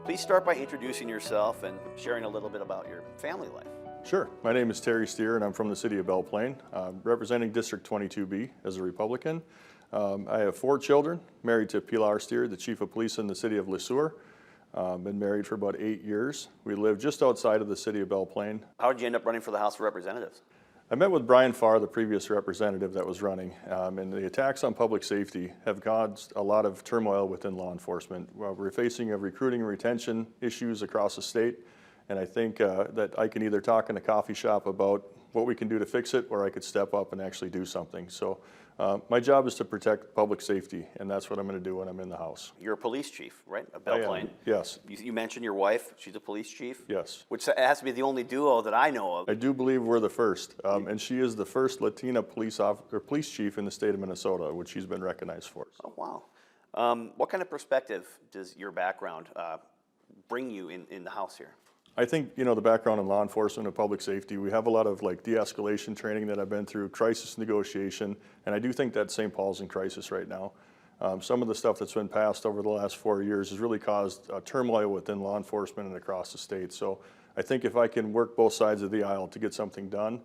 Please start by introducing yourself and sharing a little bit about your family life. Sure. My name is Terry Stier, and I'm from the city of Belle Plaine, representing District 22B as a Republican. I have 4 children, married to Pilar Stier, the Chief of Police in the city of Le Sueur. Been married for about 8 years. We live just outside of the city of Belle Plaine. How did you end up running for the House of Representatives? I met with Brian Farr, the previous representative that was running, and the attacks on public safety have caused a lot of turmoil within law enforcement. We're facing recruiting and retention issues across the state, and I think that I can either talk in a coffee shop about what we can do to fix it, or I could step up and actually do something. So my job is to protect public safety, and that's what I'm going to do when I'm in the House. You're a police chief, right? Of Belle Plaine. Yes. You mentioned your wife. She's a police chief. Yes. Which has to be the only duo that I know of. I do believe we're the first, and she is the first Latina police chief in the state of Minnesota, which she's been recognized for. Oh, wow. What kind of perspective does your background bring you in the House here? I think, the background in law enforcement and public safety, we have a lot of de-escalation training that I've been through, crisis negotiation, and I do think that St. Paul's in crisis right now. Some of the stuff that's been passed over the last 4 years has really caused turmoil within law enforcement and across the state. So I think if I can work both sides of the aisle to get something done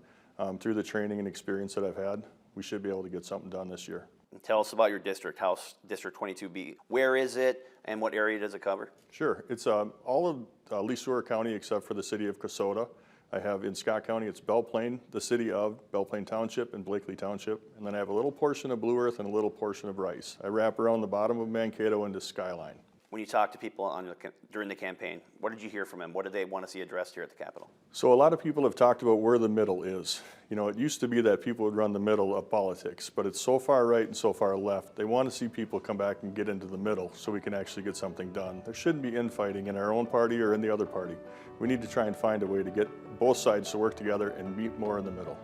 through the training and experience that I've had, we should be able to get something done this year. Tell us about your district, House District 22B. Where is it, and what area does it cover? Sure. It's all of Le Sueur County except for the city of Kasota. I have in Scott County, it's Belle Plaine, the city of Belle Plaine Township and Blakely Township. And then I have a little portion of Blue Earth and a little portion of Rice. I wrap around the bottom of Mankato into Skyline. When you talk to people during the campaign, what did you hear from them? What did they want to see addressed here at the Capitol? So a lot of people have talked about where the middle is. It used to be that people would run the middle of politics, but it's so far right and so far left. They want to see people come back and get into the middle so we can actually get something done. There shouldn't be infighting in our own party or in the other party. We need to try and find a way to get both sides to work together and meet more in the middle.